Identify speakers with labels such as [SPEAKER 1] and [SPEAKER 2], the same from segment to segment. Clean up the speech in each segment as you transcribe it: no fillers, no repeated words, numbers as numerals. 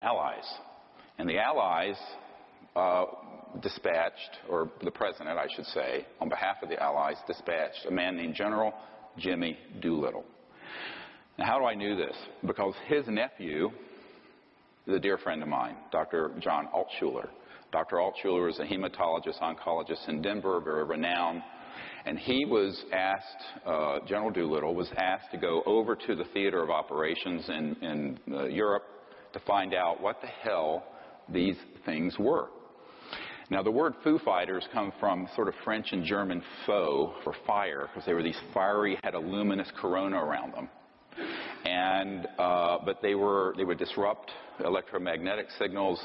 [SPEAKER 1] Allies. And the Allies dispatched, or the President, I should say, on behalf of the Allies, dispatched a man named General Jimmy Doolittle. Now, how do I know this? Because his nephew is a dear friend of mine, Dr. John Altshuler. Dr. Altshuler is a hematologist, oncologist in Denver, very renowned. And he was asked, General Doolittle was asked to go over to the theater of operations in Europe to find out what the hell these things were. Now, the word Foo Fighters come from sort of French and German faux, for fire, because they were these fiery, had a luminous corona around them. And, but they would disrupt electromagnetic signals.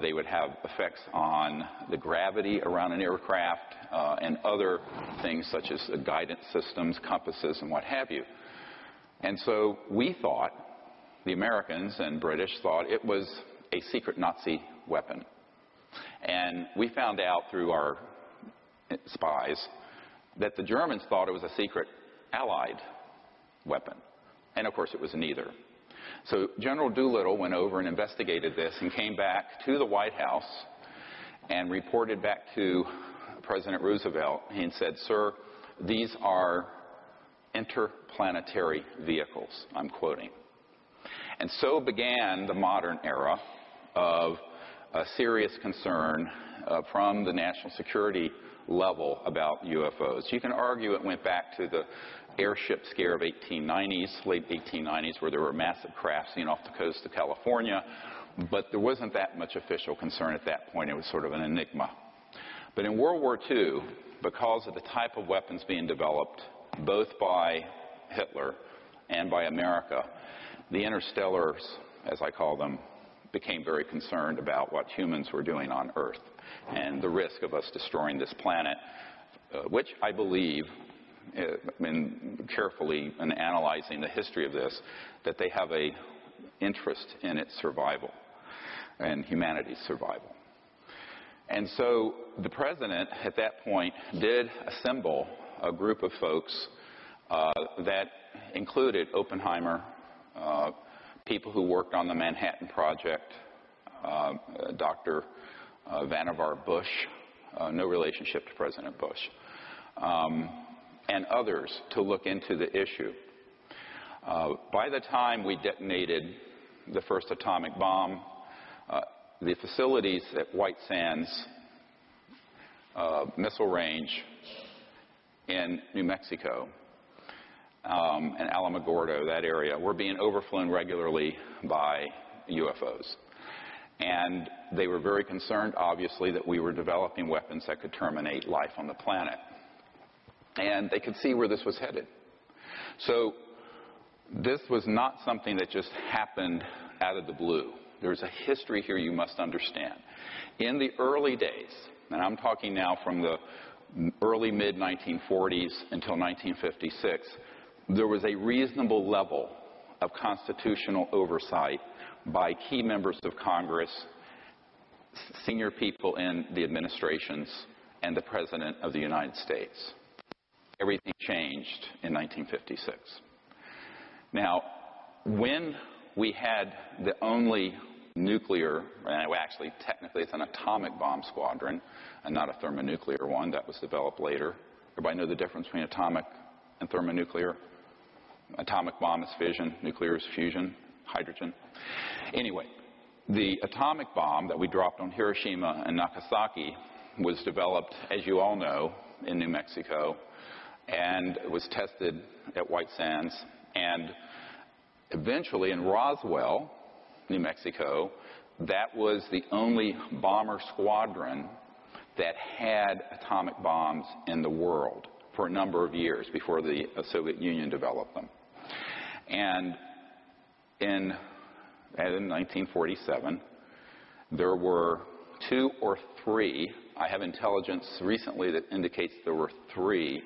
[SPEAKER 1] They would have effects on the gravity around an aircraft and other things such as guidance systems, compasses, and what have you. And so we thought, the Americans and British thought it was a secret Nazi weapon. And we found out through our spies that the Germans thought it was a secret Allied weapon. And of course it was neither. So General Doolittle went over and investigated this and came back to the White House and reported back to President Roosevelt and said, "Sir, these are interplanetary vehicles," I'm quoting. And so began the modern era of a serious concern from the national security level about UFOs. You can argue it went back to the airship scare of 1890s, late 1890s, where there were massive crafts seen off the coast of California, but there wasn't that much official concern at that point. It was sort of an enigma. But in World War II, because of the type of weapons being developed, both by Hitler and by America, the interstellars, as I call them, became very concerned about what humans were doing on Earth and the risk of us destroying this planet, which I believe, in carefully in analyzing the history of this, that they have an interest in its survival and humanity's survival. And so the President at that point did assemble a group of folks that included Oppenheimer, people who worked on the Manhattan Project, Dr. Vannevar Bush, no relationship to President Bush, and others to look into the issue. By the time we detonated the first atomic bomb, the facilities at White Sands missile range in New Mexico and Alamogordo, that area, were being overflown regularly by UFOs. And they were very concerned, obviously, that we were developing weapons that could terminate life on the planet. And they could see where this was headed. So this was not something that just happened out of the blue. There's a history here you must understand. In the early days, and I'm talking now from the early mid-1940s until 1956, there was a reasonable level of constitutional oversight by key members of Congress, senior people in the administrations, and the President of the United States. Everything changed in 1956. Now, when we had the only nuclear, well, actually, technically it's an atomic bomb squadron and not a thermonuclear one that was developed later. Everybody know the difference between atomic and thermonuclear? Atomic bomb is fission, nuclear is fusion, hydrogen. Anyway, the atomic bomb that we dropped on Hiroshima and Nagasaki was developed, as you all know, in New Mexico, and was tested at White Sands, and eventually in Roswell, New Mexico, that was the only bomber squadron that had atomic bombs in the world for a number of years before the Soviet Union developed them. And in 1947, there were 2 or 3, I have intelligence recently that indicates there were 3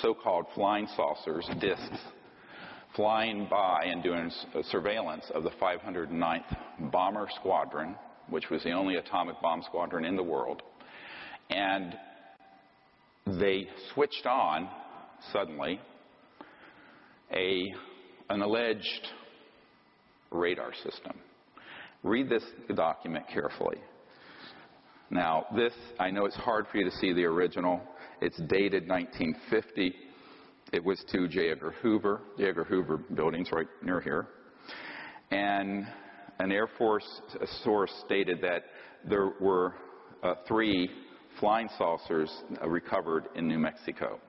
[SPEAKER 1] so-called flying saucers, discs, flying by and doing surveillance of the 509th Bomber Squadron, which was the only atomic bomb squadron in the world. And they switched on, suddenly, an alleged radar system. Read this document carefully. Now, this, I know it's hard for you to see the original. It's dated 1950. It was to J. Edgar Hoover. J. Edgar Hoover building's right near here. And an Air Force source stated that there were 3 flying saucers recovered in New Mexico.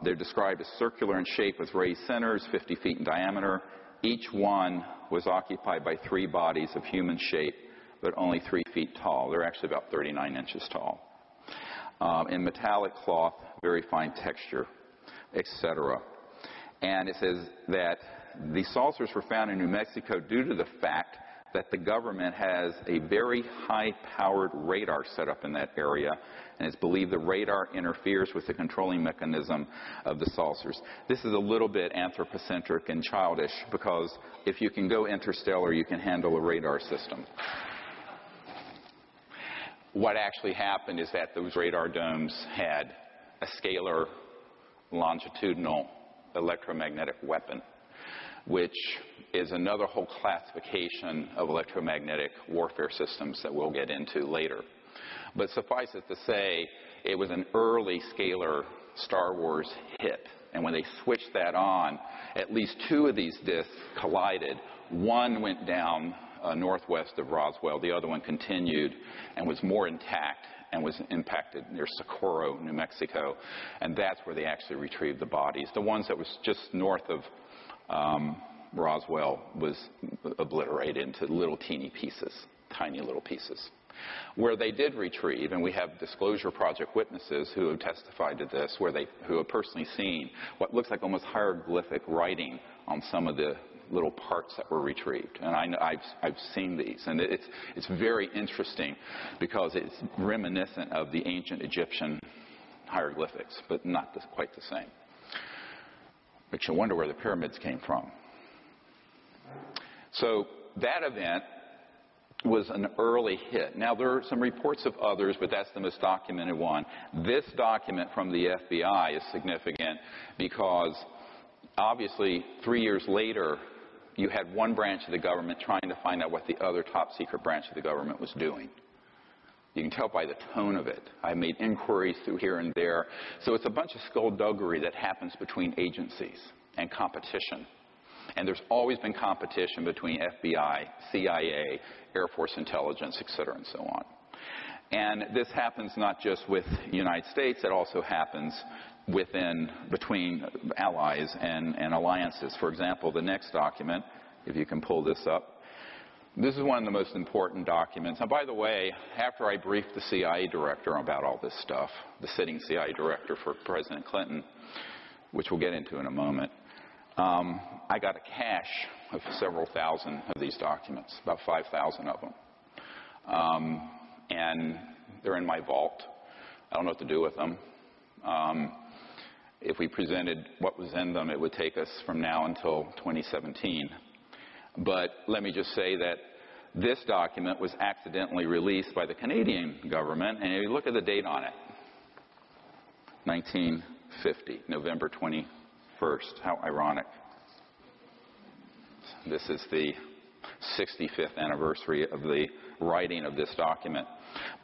[SPEAKER 1] They're described as circular in shape with raised centers, 50 feet in diameter. Each one was occupied by 3 bodies of human shape, but only 3 feet tall. They're actually about 39 inches tall. In metallic cloth, very fine texture, etc. And it says that the saucers were found in New Mexico due to the fact that the government has a very high-powered radar set up in that area, and it's believed the radar interferes with the controlling mechanism of the saucers. This is a little bit anthropocentric and childish, because if you can go interstellar, you can handle a radar system. What actually happened is that those radar domes had a scalar longitudinal electromagnetic weapon, which is another whole classification of electromagnetic warfare systems that we'll get into later. But suffice it to say, it was an early scalar Star Wars hit. And when they switched that on, at least 2 of these disks collided. One went down northwest of Roswell. The other one continued and was more intact and was impacted near Socorro, New Mexico. And that's where they actually retrieved the bodies. The ones that was just north of Roswell was obliterated into little teeny pieces, tiny little pieces. Where they did retrieve, and we have Disclosure Project witnesses who have testified to this, who have personally seen what looks like almost hieroglyphic writing on some of the little parts that were retrieved. And I've seen these, and it's very interesting because it's reminiscent of the ancient Egyptian hieroglyphics, but not quite the same. Makes you wonder where the pyramids came from. So that event was an early hit. Now, there are some reports of others, but that's the most documented one. This document from the FBI is significant because, obviously, 3 years later, you had one branch of the government trying to find out what the other top-secret branch of the government was doing. You can tell by the tone of it. I made inquiries through here and there. So it's a bunch of skullduggery that happens between agencies and competition. And there's always been competition between FBI, CIA, Air Force intelligence, et cetera, and so on. And this happens not just with the United States. It also happens between allies and alliances. For example, the next document, if you can pull this up, this is one of the most important documents. Now, by the way, after I briefed the CIA director about all this stuff, the sitting CIA director for President Clinton, which we'll get into in a moment, I got a cache of several thousand of these documents, about 5,000 of them. And they're in my vault. I don't know what to do with them. If we presented what was in them, it would take us from now until 2017. But let me just say that this document was accidentally released by the Canadian government, and if you look at the date on it, 1950, November 21st. How ironic. This is the 65th anniversary of the writing of this document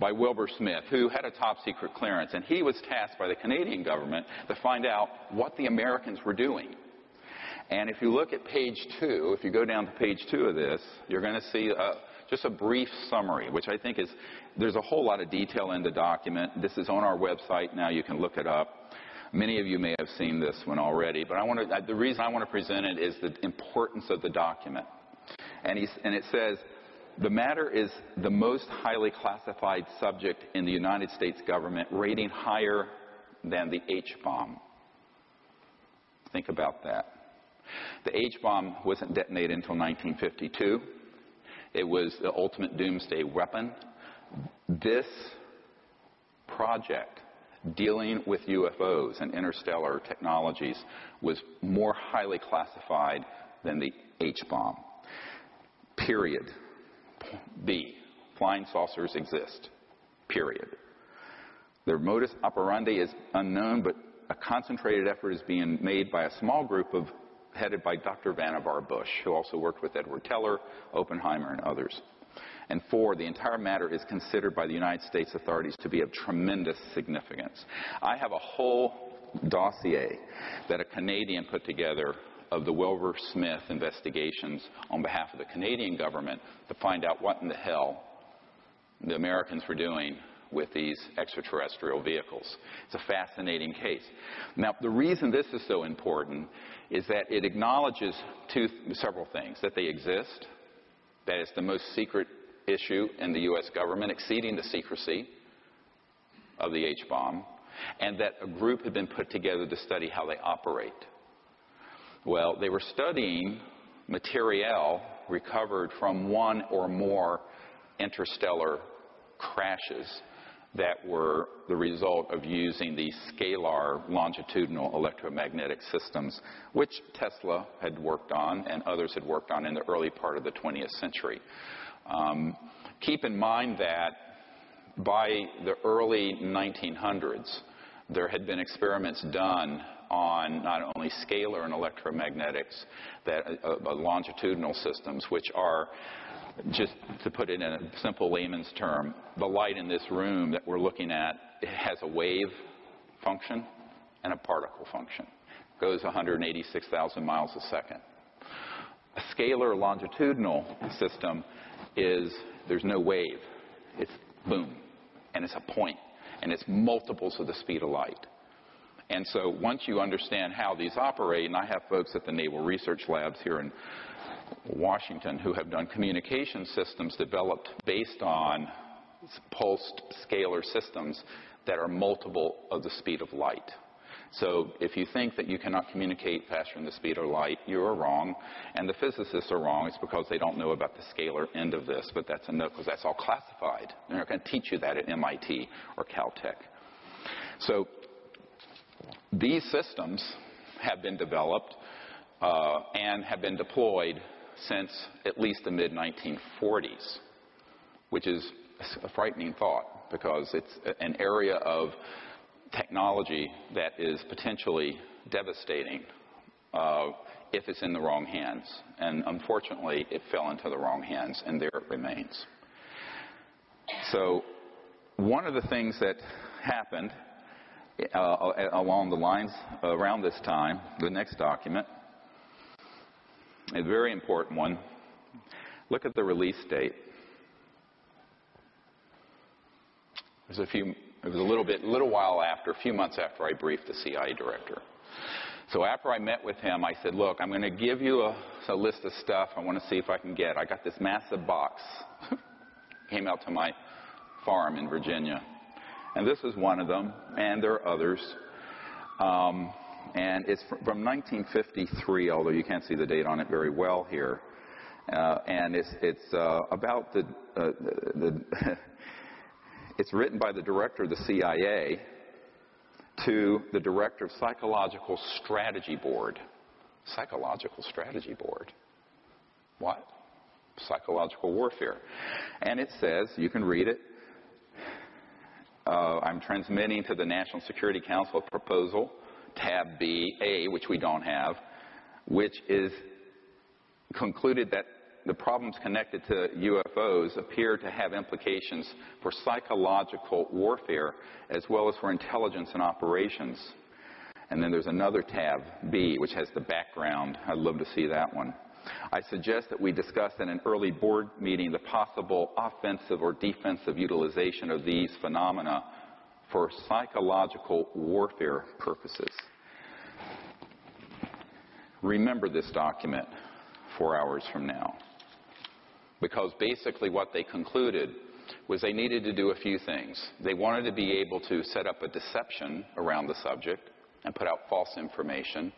[SPEAKER 1] by Wilbur Smith, who had a top-secret clearance, and he was tasked by the Canadian government to find out what the Americans were doing. And if you look at page 2, if you go down to page 2 of this, you're going to see just a brief summary, which I think is, there's a whole lot of detail in the document. This is on our website now. You can look it up. Many of you may have seen this one already, but the reason I want to present it is the importance of the document. And it says, the matter is the most highly classified subject in the United States government, rating higher than the H-bomb. Think about that. The H-bomb wasn't detonated until 1952. It was the ultimate doomsday weapon. This project, dealing with UFOs and interstellar technologies, was more highly classified than the H-bomb. Period. B, flying saucers exist. Period. Their modus operandi is unknown, but a concentrated effort is being made by a small group of headed by Dr. Vannevar Bush, who also worked with Edward Teller, Oppenheimer, and others. And 4, the entire matter is considered by the United States authorities to be of tremendous significance. I have a whole dossier that a Canadian put together of the Wilbur Smith investigations on behalf of the Canadian government to find out what in the hell the Americans were doing with these extraterrestrial vehicles. It's a fascinating case. Now, the reason this is so important is that it acknowledges several things. That they exist, that it's the most secret issue in the U.S. government, exceeding the secrecy of the H-bomb, and that a group had been put together to study how they operate. Well, they were studying material recovered from one or more interstellar crashes that were the result of using these scalar longitudinal electromagnetic systems, which Tesla had worked on and others had worked on in the early part of the 20th century. Keep in mind that by the early 1900s, there had been experiments done on not only scalar and electromagnetics, that longitudinal systems, which are, just to put it in a simple layman's term, the light in this room that we're looking at, it has a wave function and a particle function. It goes 186,000 miles a second. A scalar longitudinal system is, there's no wave. It's boom, and it's a point, and it's multiples of the speed of light. And so once you understand how these operate, and I have folks at the Naval Research Labs here in Washington who have done communication systems developed based on pulsed scalar systems that are multiple of the speed of light. So if you think that you cannot communicate faster than the speed of light, you are wrong, and the physicists are wrong. It's because they don't know about the scalar end of this, but that's a no, because that's all classified. They're not going to teach you that at MIT or Caltech. So these systems have been developed and have been deployed since at least the mid-1940s, which is a frightening thought because it's an area of technology that is potentially devastating if it's in the wrong hands. And unfortunately, it fell into the wrong hands, and there it remains. So one of the things that happened along the lines around this time, the next document, a very important one. Look at the release date. It was a little while after, a few months after I briefed the CIA director. So after I met with him, I said, look, I'm going to give you a list of stuff I want to see if I can get. I got this massive box. Came out to my farm in Virginia. And this is one of them, and there are others. And it's from 1953, although you can't see the date on it very well here. And it's about it's written by the director of the CIA to the director of Psychological Strategy Board. Psychological Strategy Board. What? Psychological warfare. And it says, you can read it, I'm transmitting to the National Security Council a proposal, tab B-A, which we don't have, which is concluded that the problems connected to UFOs appear to have implications for psychological warfare as well as for intelligence and operations. And then there's another tab, B, which has the background. I'd love to see that one. I suggest that we discuss in an early board meeting the possible offensive or defensive utilization of these phenomena for psychological warfare purposes. Remember this document 4 hours from now. Because basically what they concluded was they needed to do a few things. They wanted to be able to set up a deception around the subject and put out false information,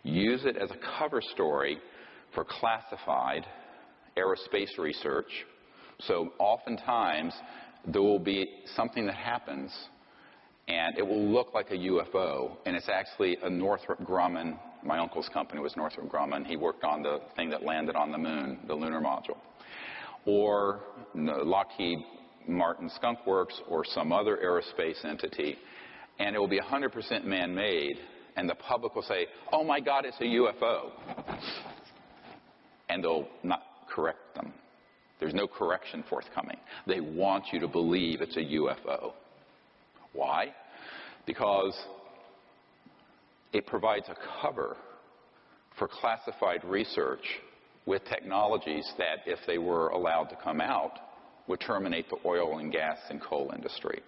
[SPEAKER 1] use it as a cover story for classified aerospace research. So oftentimes there will be something that happens and it will look like a UFO, and it's actually a Northrop Grumman. My uncle's company was Northrop Grumman. He worked on the thing that landed on the moon, the lunar module. Or Lockheed Martin Skunk Works or some other aerospace entity, and it will be 100% man-made, and the public will say, oh my God, it's a UFO. And they'll not correct them. There's no correction forthcoming. They want you to believe it's a UFO. Why? Because it provides a cover for classified research with technologies that, if they were allowed to come out, would terminate the oil and gas and coal industry.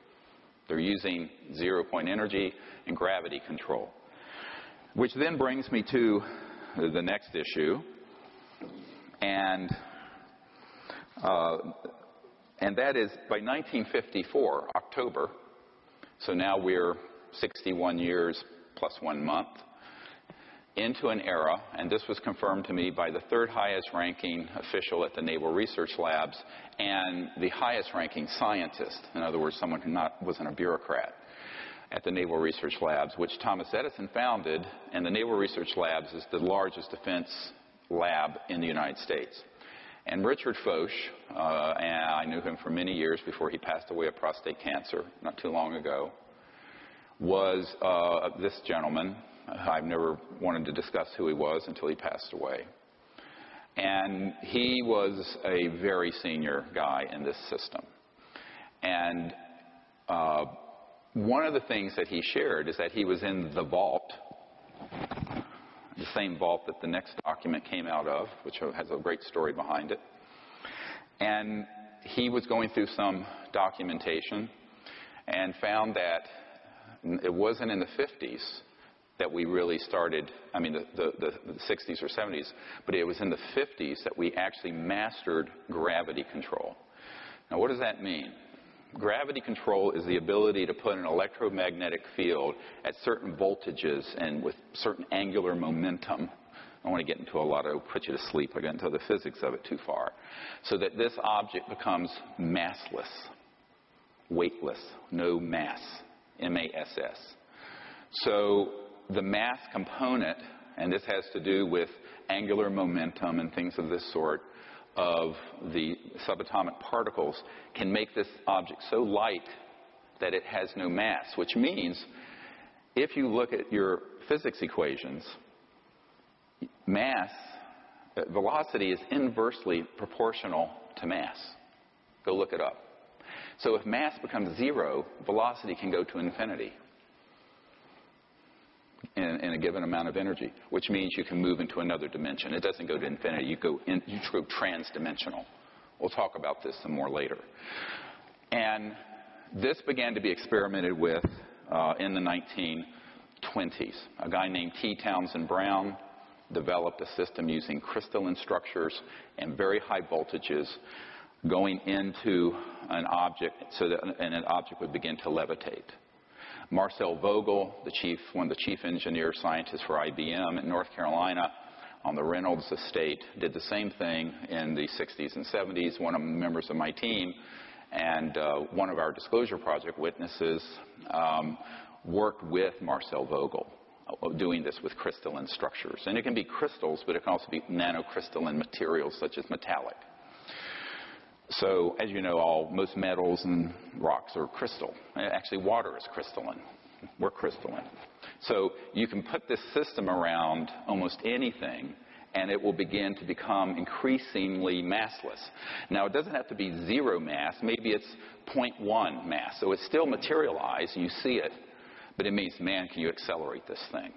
[SPEAKER 1] They're using zero-point energy and gravity control. Which then brings me to the next issue, and that is by 1954, October, so now we're 61 years plus 1 month, into an era, and this was confirmed to me by the third highest ranking official at the Naval Research Labs and the highest ranking scientist, in other words, someone who wasn't a bureaucrat, at the Naval Research Labs, which Thomas Edison founded, and the Naval Research Labs is the largest defense lab in the United States. And Richard Foch, and I knew him for many years before he passed away of prostate cancer not too long ago, was this gentleman. I've never wanted to discuss who he was until he passed away. And he was a very senior guy in this system. And one of the things that he shared is that he was in the vault, the same vault that the next document came out of, which has a great story behind it. And he was going through some documentation and found that it wasn't in the 50s that we really started, I mean the 60s or 70s, but it was in the 50s that we actually mastered gravity control. Now what does that mean? Gravity control is the ability to put an electromagnetic field at certain voltages and with certain angular momentum. I don't want to get into a lot of, put you to sleep, I got into the physics of it too far. So that this object becomes massless, weightless, no mass, M-A-S-S. So the mass component, and this has to do with angular momentum and things of this sort, of the subatomic particles, can make this object so light that it has no mass, which means if you look at your physics equations, mass, velocity is inversely proportional to mass. Go look it up. So if mass becomes zero, velocity can go to infinity in a given amount of energy, which means you can move into another dimension. It doesn't go to infinity. You go trans-dimensional. We'll talk about this some more later. And this began to be experimented with in the 1920s. A guy named T. Townsend Brown developed a system using crystalline structures and very high voltages going into an object so that an object would begin to levitate. Marcel Vogel, one of the chief engineer scientists for IBM in North Carolina on the Reynolds estate, did the same thing in the 60s and 70s. One of the members of my team and one of our disclosure project witnesses worked with Marcel Vogel doing this with crystalline structures. And it can be crystals, but it can also be nanocrystalline materials such as metallic. So, as you know, most metals and rocks are crystal. Actually, water is crystalline. We're crystalline. So you can put this system around almost anything, and it will begin to become increasingly massless. Now, it doesn't have to be zero mass. Maybe it's 0.1 mass. So it's still materialized, and you see it. But it means, man, can you accelerate this thing?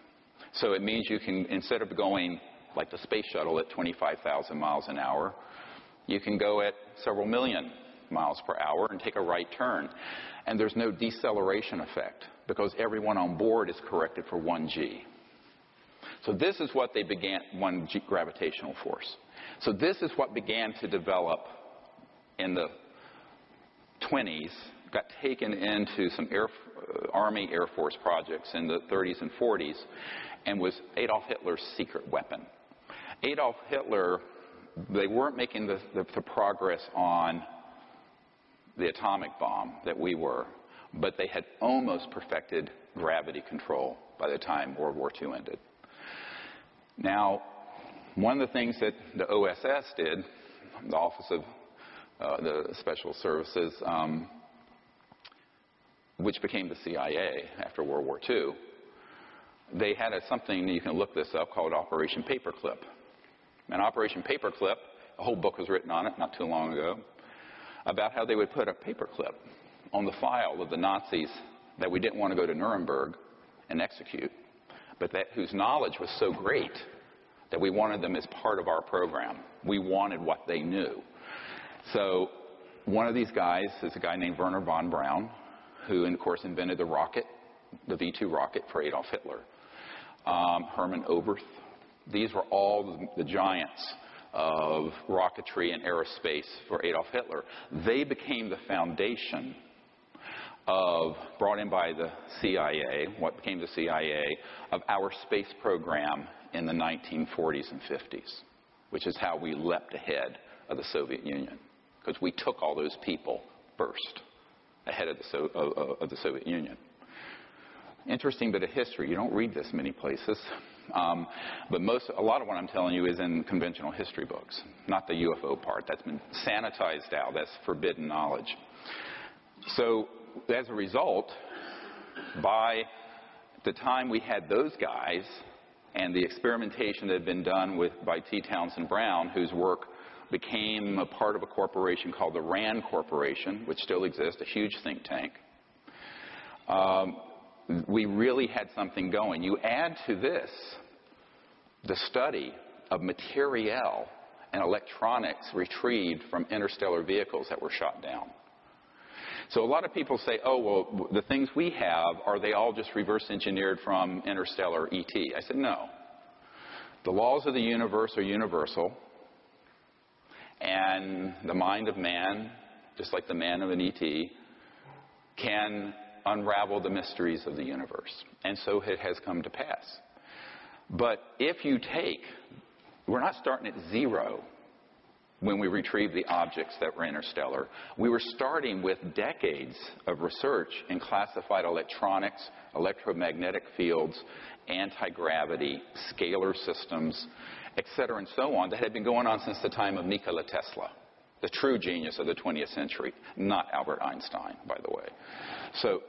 [SPEAKER 1] So it means you can, instead of going like the space shuttle at 25,000 miles an hour, you can go at several million miles per hour and take a right turn. And there's no deceleration effect because everyone on board is corrected for 1g. So this is what they began, 1g gravitational force. So this is what began to develop in the 20s, got taken into some Army Air Force projects in the 30s and 40s, and was Adolf Hitler's secret weapon. Adolf Hitler, they weren't making the progress on the atomic bomb that we were, but they had almost perfected gravity control by the time World War II ended. Now, one of the things that the OSS did, the Office of the Special Services, which became the CIA after World War II, they had something, you can look this up, called Operation Paperclip. And Operation Paperclip, a whole book was written on it not too long ago, about how they would put a paperclip on the file of the Nazis that we didn't want to go to Nuremberg and execute, but whose knowledge was so great that we wanted them as part of our program. We wanted what they knew. So one of these guys is a guy named Wernher von Braun, who, of course, invented the rocket, the V-2 rocket for Adolf Hitler. Hermann Oberth. These were all the giants of rocketry and aerospace for Adolf Hitler. They became the foundation of, brought in by the CIA, what became the CIA, of our space program in the 1940s and 50s, which is how we leapt ahead of the Soviet Union, because we took all those people first, ahead of the Soviet Union. Interesting bit of history. You don't read this many places. But a lot of what I'm telling you is in conventional history books, not the UFO part. That's been sanitized out. That's forbidden knowledge. So as a result, by the time we had those guys and the experimentation that had been done by T. Townsend Brown, whose work became a part of a corporation called the RAND Corporation, which still exists, a huge think tank, we really had something going. You add to this the study of materiel and electronics retrieved from interstellar vehicles that were shot down. So a lot of people say, oh, well, the things we have, are they all just reverse engineered from interstellar ET? I said, no. The laws of the universe are universal, and the mind of man, just like the man of an ET, can unravel the mysteries of the universe. And so it has come to pass. But if you we're not starting at zero when we retrieve the objects that were interstellar. We were starting with decades of research in classified electronics, electromagnetic fields, anti-gravity, scalar systems, etc. and so on, that had been going on since the time of Nikola Tesla, the true genius of the 20th century, not Albert Einstein, by the way. So,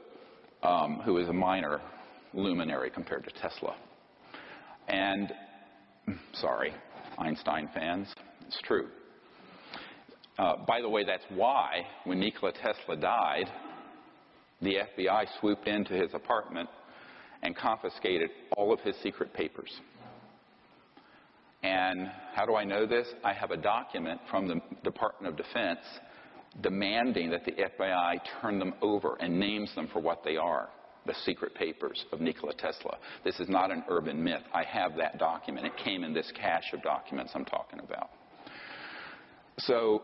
[SPEAKER 1] who is a minor luminary compared to Tesla. And, sorry, Einstein fans, it's true. By the way, that's why when Nikola Tesla died, the FBI swooped into his apartment and confiscated all of his secret papers. And how do I know this? I have a document from the Department of Defense demanding that the FBI turn them over and names them for what they are, the secret papers of Nikola Tesla. This is not an urban myth. I have that document. It came in this cache of documents I'm talking about. So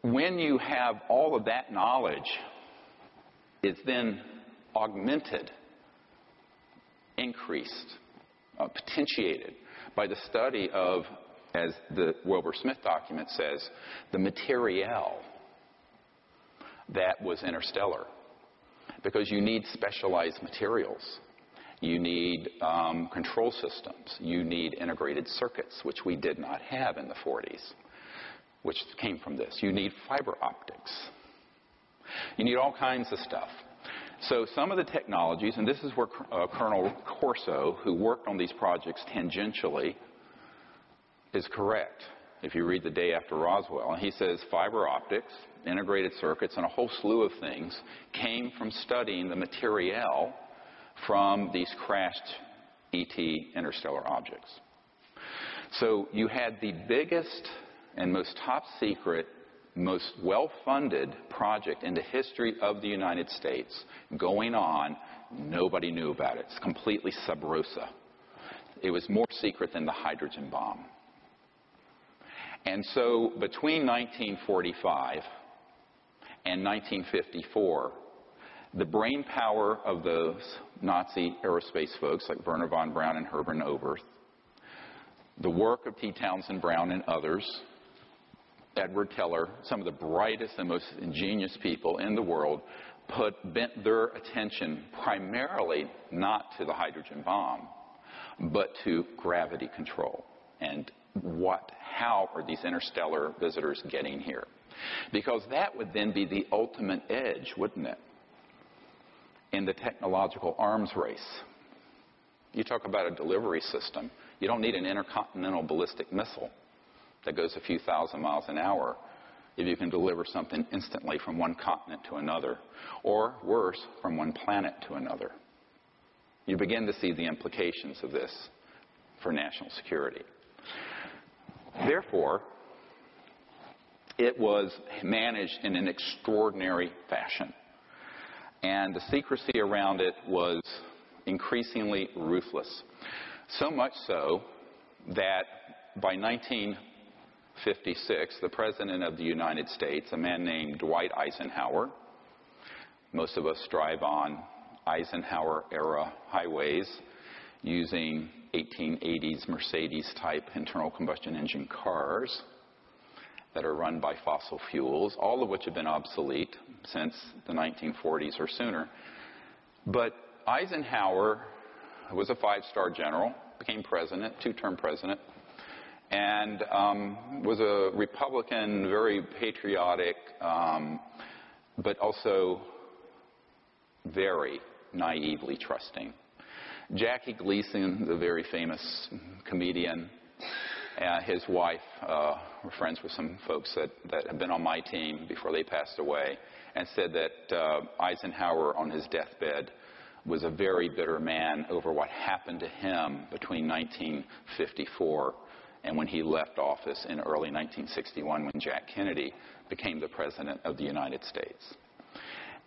[SPEAKER 1] when you have all of that knowledge, it's then augmented, increased, potentiated by the study of, as the Wilbur-Smith document says, the materiel that was interstellar. Because you need specialized materials. You need control systems. You need integrated circuits, which we did not have in the 40s, which came from this. You need fiber optics. You need all kinds of stuff. So some of the technologies, and this is where Colonel Corso, who worked on these projects tangentially, is correct. If you read The Day After Roswell, and he says fiber optics, integrated circuits, and a whole slew of things came from studying the materiel from these crashed ET interstellar objects. So you had the biggest and most top secret, most well-funded project in the history of the United States going on. Nobody knew about it. It's completely sub rosa. It was more secret than the hydrogen bomb. And so between 1945 and 1954, the brain power of those Nazi aerospace folks like Wernher von Braun and Hermann Oberth, the work of T. Townsend Brown and others, Edward Teller, some of the brightest and most ingenious people in the world, bent their attention primarily not to the hydrogen bomb, but to gravity control and how are these interstellar visitors getting here? Because that would then be the ultimate edge, wouldn't it, in the technological arms race. You talk about a delivery system. You don't need an intercontinental ballistic missile that goes a few thousand miles an hour if you can deliver something instantly from one continent to another, or worse, from one planet to another. You begin to see the implications of this for national security. Therefore, it was managed in an extraordinary fashion, and the secrecy around it was increasingly ruthless. So much so that by 1956, the President of the United States, a man named Dwight Eisenhower — most of us drive on Eisenhower-era highways using 1880s Mercedes-type internal combustion engine cars that are run by fossil fuels, all of which have been obsolete since the 1940s or sooner. But Eisenhower was a five-star general, became president, two-term president, and was a Republican, very patriotic, but also very naively trusting. Jackie Gleason, the very famous comedian, his wife were friends with some folks that had been on my team before they passed away, and said that Eisenhower on his deathbed was a very bitter man over what happened to him between 1954 and when he left office in early 1961 when Jack Kennedy became the President of the United States.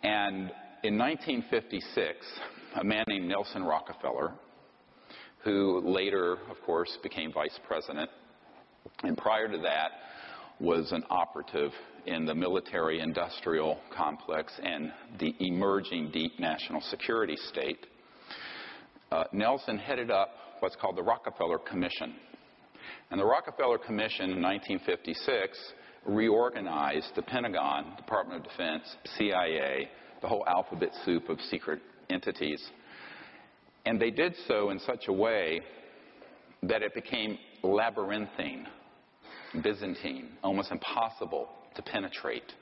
[SPEAKER 1] And in 1956, a man named Nelson Rockefeller, who later, of course, became Vice President, and prior to that was an operative in the military-industrial complex and the emerging deep national security state, Nelson headed up what's called the Rockefeller Commission. And the Rockefeller Commission in 1956 reorganized the Pentagon, Department of Defense, CIA, the whole alphabet soup of secret entities. And they did so in such a way that it became labyrinthine, Byzantine, almost impossible to penetrate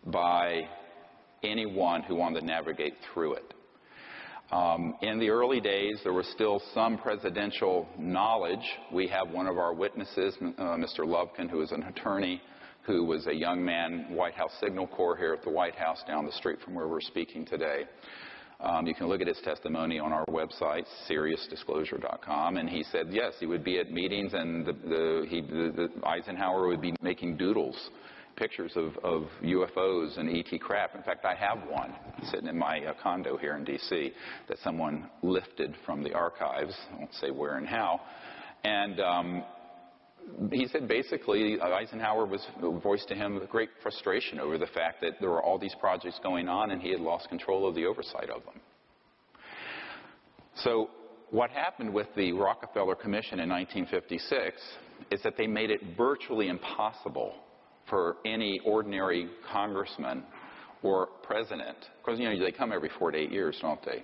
[SPEAKER 1] by anyone who wanted to navigate through it. In the early days, there was still some presidential knowledge. We have one of our witnesses, Mr. Lovkin, who is an attorney, who was a young man, White House Signal Corps here at the White House down the street from where we're speaking today. You can look at his testimony on our website, SeriousDisclosure.com, and he said, yes, he would be at meetings and Eisenhower would be making doodles, pictures of UFOs and ET craft. In fact, I have one sitting in my condo here in D.C. that someone lifted from the archives. I won't say where and how. And he said basically Eisenhower voiced to him great frustration over the fact that there were all these projects going on and he had lost control of the oversight of them. So what happened with the Rockefeller Commission in 1956 is that they made it virtually impossible for any ordinary congressman or president, because, you know, they come every 4 to 8 years, don't they?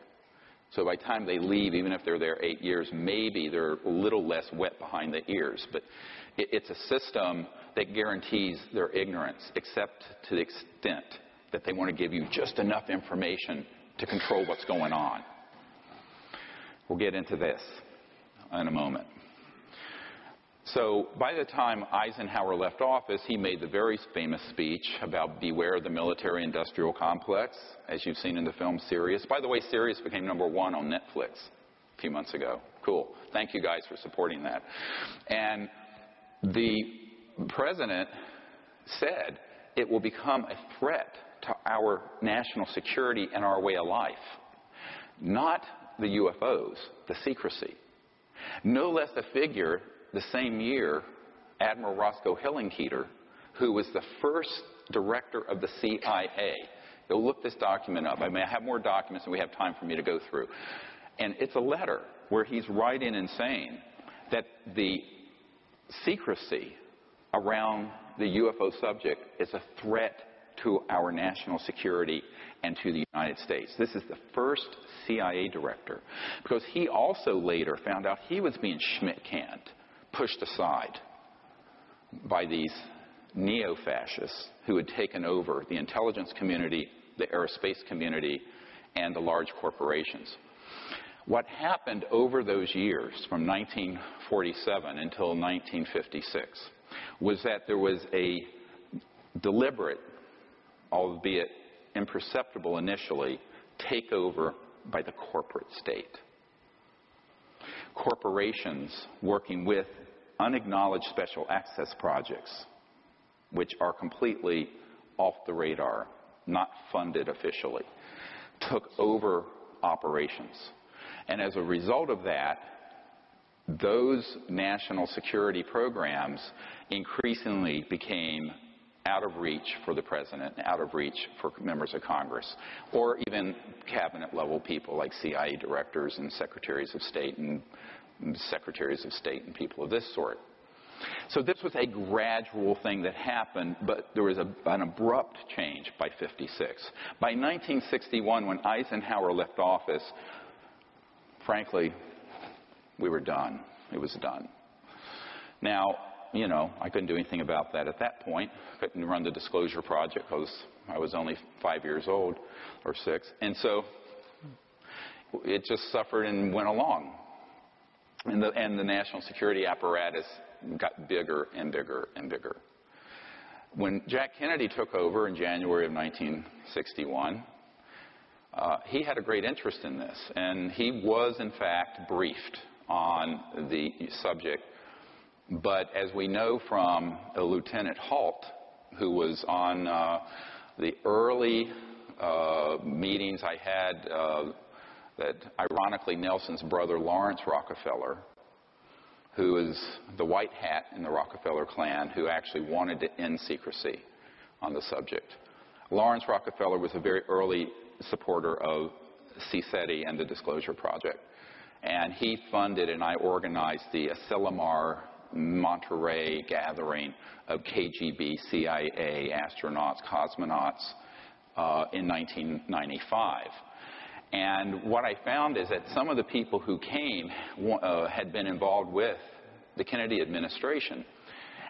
[SPEAKER 1] So by the time they leave, even if they're there 8 years, maybe they're a little less wet behind the ears. But it's a system that guarantees their ignorance, except to the extent that they want to give you just enough information to control what's going on. We'll get into this in a moment. So by the time Eisenhower left office, he made the very famous speech about beware the military-industrial complex, as you've seen in the film Sirius. By the way, Sirius became #1 on Netflix a few months ago. Cool. Thank you guys for supporting that. And the president said it will become a threat to our national security and our way of life. Not the UFOs, the secrecy. No less a figure the same year, Admiral Roscoe Hillenkoetter, who was the first director of the CIA. Go look this document up. I mean, I have more documents than we have time for me to go through. And it's a letter where he's writing and saying that the secrecy around the UFO subject is a threat to our national security and to the United States. This is the first CIA director, because he also later found out he was being Schmidt-canned, pushed aside by these neo-fascists who had taken over the intelligence community, the aerospace community, and the large corporations. What happened over those years, from 1947 until 1956, was that there was a deliberate, albeit imperceptible initially, takeover by the corporate state. Corporations working with unacknowledged special access projects, which are completely off the radar, not funded officially, took over operations. And as a result of that, those national security programs increasingly became out of reach for the president, out of reach for members of Congress, or even cabinet-level people like CIA directors and secretaries of state and people of this sort. So this was a gradual thing that happened, but there was an abrupt change by 56. By 1961, when Eisenhower left office, frankly, we were done. It was done. Now, you know, I couldn't do anything about that at that point. I couldn't run the disclosure project because I was only 5 years old or 6. And so it just suffered and went along. And the national security apparatus got bigger and bigger and bigger. When Jack Kennedy took over in January of 1961, he had a great interest in this. And he was, in fact, briefed on the subject. But as we know from Lieutenant Halt, who was on the early meetings I had that ironically Nelson's brother Lawrence Rockefeller, who is the white hat in the Rockefeller clan, who actually wanted to end secrecy on the subject. Lawrence Rockefeller was a very early supporter of CSETI and the Disclosure Project. And he funded and I organized the Asilomar Monterey gathering of KGB, CIA, astronauts, cosmonauts in 1995. And what I found is that some of the people who came had been involved with the Kennedy administration.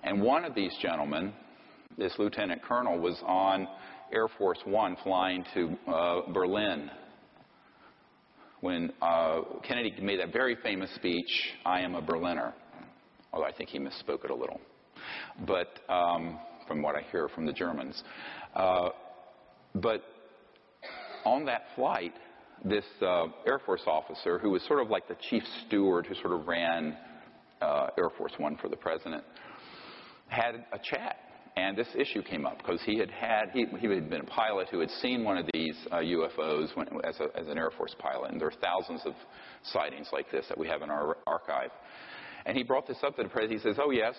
[SPEAKER 1] And one of these gentlemen, this lieutenant colonel, was on Air Force One flying to Berlin when Kennedy made that very famous speech, "I am a Berliner," although I think he misspoke it a little, but from what I hear from the Germans. But on that flight, this Air Force officer, who was sort of like the chief steward who sort of ran Air Force One for the president, had a chat. And this issue came up because he had been a pilot who had seen one of these UFOs as an Air Force pilot. And there are thousands of sightings like this that we have in our archive. And he brought this up to the president. He says, "Oh, yes,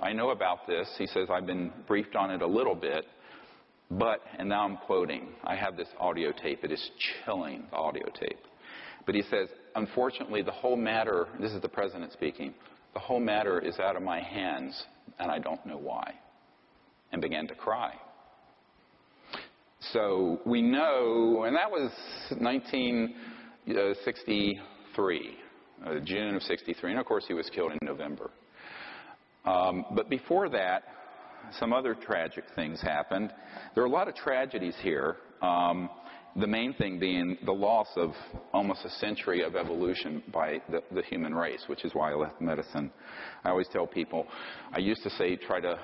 [SPEAKER 1] I know about this." He says, "I've been briefed on it a little bit. But," and now I'm quoting, I have this audio tape. It is chilling, the audio tape. But he says, "Unfortunately, the whole matter," this is the president speaking, "the whole matter is out of my hands, and I don't know why," and began to cry. So we know, and that was 1963, June of 63, and of course he was killed in November. But before that, some other tragic things happened. There are a lot of tragedies here. The main thing being the loss of almost a century of evolution by the human race, which is why I left medicine. I always tell people, I used to say try to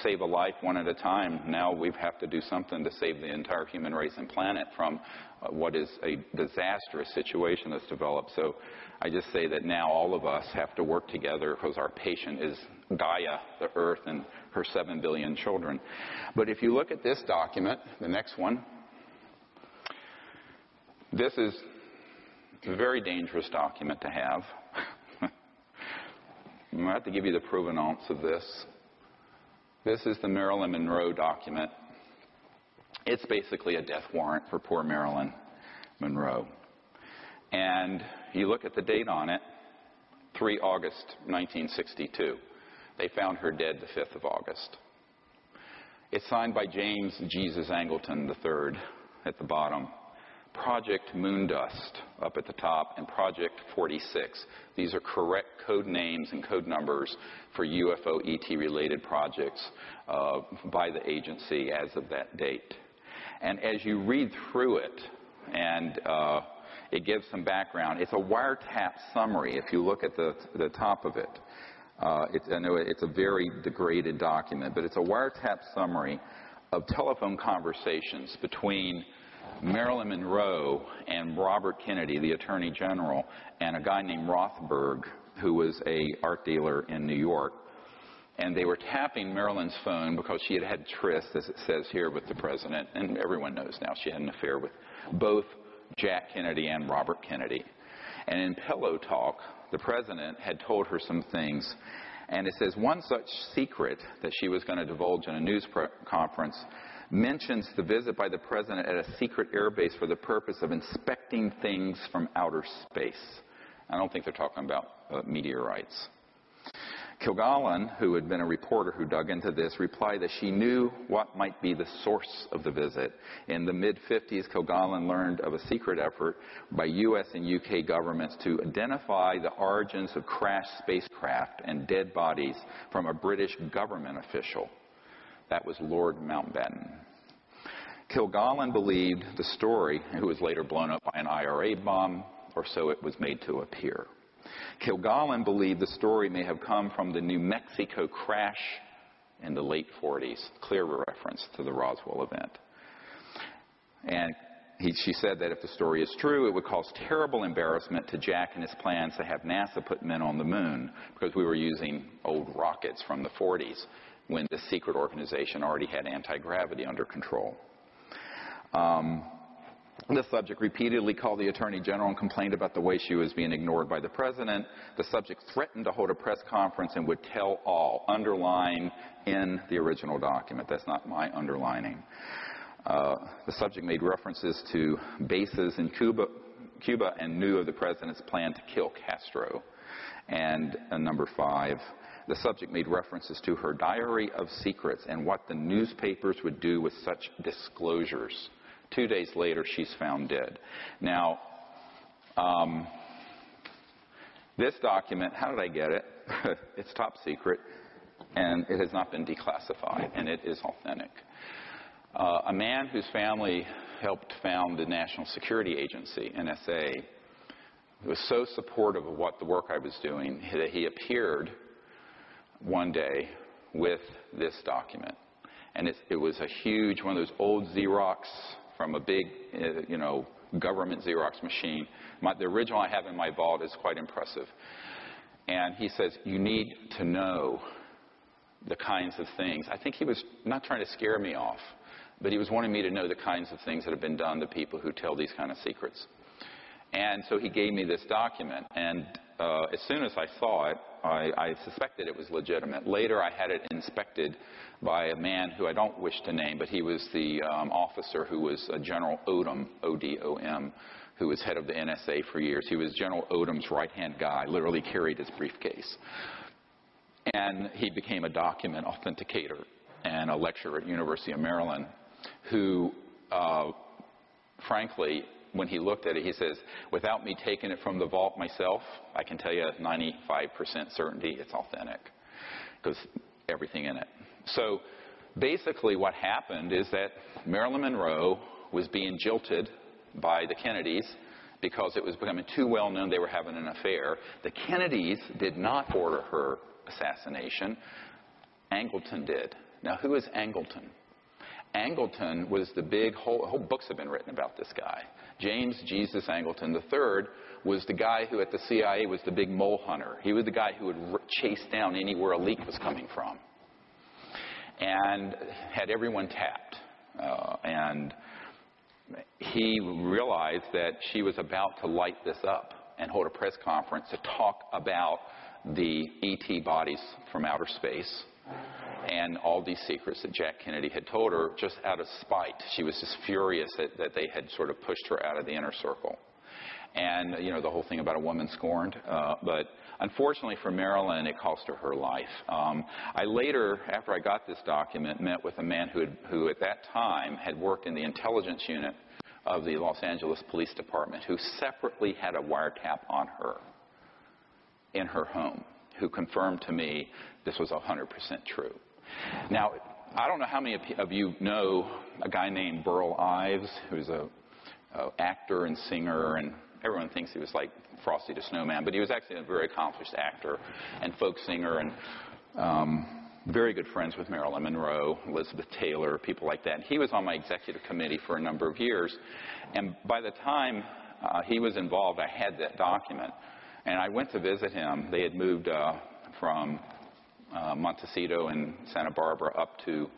[SPEAKER 1] save a life one at a time. Now we have to do something to save the entire human race and planet from what is a disastrous situation that's developed. So I just say that now all of us have to work together because our patient is Gaia, the Earth, and her 7 billion children. But if you look at this document, the next one, this is a very dangerous document to have. I'm going to have to give you the provenance of this. This is the Marilyn Monroe document. It's basically a death warrant for poor Marilyn Monroe. And you look at the date on it, 3 August 1962. They found her dead the 5th of August. It's signed by James Jesus Angleton III at the bottom. Project Moondust up at the top, and Project 46. These are correct code names and code numbers for UFO ET related projects by the agency as of that date. And as you read through it, and it gives some background. It's a wiretap summary if you look at the top of it. I know it's a very degraded document, but it's a wiretap summary of telephone conversations between Marilyn Monroe and Robert Kennedy, the Attorney General, and a guy named Rothberg, who was a art dealer in New York. And they were tapping Marilyn's phone because she had had tryst, as it says here, with the president. And everyone knows now she had an affair with both Jack Kennedy and Robert Kennedy. And in pillow talk, the president had told her some things. And it says one such secret that she was going to divulge in a news conference mentions the visit by the president at a secret airbase for the purpose of inspecting things from outer space. I don't think they're talking about meteorites. Kilgallen, who had been a reporter who dug into this, replied that she knew what might be the source of the visit. In the mid-50s, Kilgallen learned of a secret effort by U.S. and U.K. governments to identify the origins of crashed spacecraft and dead bodies from a British government official. That was Lord Mountbatten. Kilgallen believed the story, who was later blown up by an IRA bomb, or so it was made to appear. Kilgallen believed the story may have come from the New Mexico crash in the late 40s, clear reference to the Roswell event. And she said that if the story is true, it would cause terrible embarrassment to Jack and his plans to have NASA put men on the moon, because we were using old rockets from the 40s when the secret organization already had anti-gravity under control. The subject repeatedly called the Attorney General and complained about the way she was being ignored by the President. The subject threatened to hold a press conference and would tell all, underline in the original document. That's not my underlining. The subject made references to bases in Cuba and knew of the President's plan to kill Castro. And number 5, the subject made references to her diary of secrets and what the newspapers would do with such disclosures. 2 days later, she's found dead. Now, this document, how did I get it? It's top secret, and it has not been declassified, and it is authentic. A man whose family helped found the National Security Agency, NSA, was so supportive of the work I was doing that he appeared one day with this document. And it was a huge, one of those old Xerox from a big, government Xerox machine. The original I have in my vault is quite impressive. And he says, you need to know the kinds of things. I think he was not trying to scare me off, but he was wanting me to know the kinds of things that have been done to people who tell these kind of secrets. And so he gave me this document, and as soon as I saw it, I suspected it was legitimate. Later, I had it inspected by a man who I don't wish to name, but he was the officer who was General Odom, O-D-O-M, who was head of the NSA for years. He was General Odom's right-hand guy, literally carried his briefcase. And he became a document authenticator and a lecturer at University of Maryland who, frankly, when he looked at it, he says, without me taking it from the vault myself, I can tell you at 95% certainty it's authentic, because everything in it. So basically what happened is that Marilyn Monroe was being jilted by the Kennedys because it was becoming too well known they were having an affair. The Kennedys did not order her assassination. Angleton did. Now, who is Angleton? Angleton was the big, whole books have been written about this guy. James Jesus Angleton III was the guy who at the CIA was the big mole hunter. He was the guy who would chase down anywhere a leak was coming from. And had everyone tapped. And he realized that she was about to light this up and hold a press conference to talk about the ET bodies from outer space and all these secrets that Jack Kennedy had told her just out of spite. She was just furious that they had sort of pushed her out of the inner circle. And, the whole thing about a woman scorned. But unfortunately for Marilyn, it cost her her life. I later, after I got this document, met with a man who at that time had worked in the intelligence unit of the Los Angeles Police Department, who separately had a wiretap on her in her home, who confirmed to me this was 100% true. Now, I don't know how many of you know a guy named Burl Ives, who's a actor and singer, and everyone thinks he was like Frosty the Snowman, but he was actually a very accomplished actor and folk singer, and very good friends with Marilyn Monroe, Elizabeth Taylor, people like that. And he was on my executive committee for a number of years, and by the time he was involved, I had that document, and I went to visit him. They had moved from Montecito and Santa Barbara up to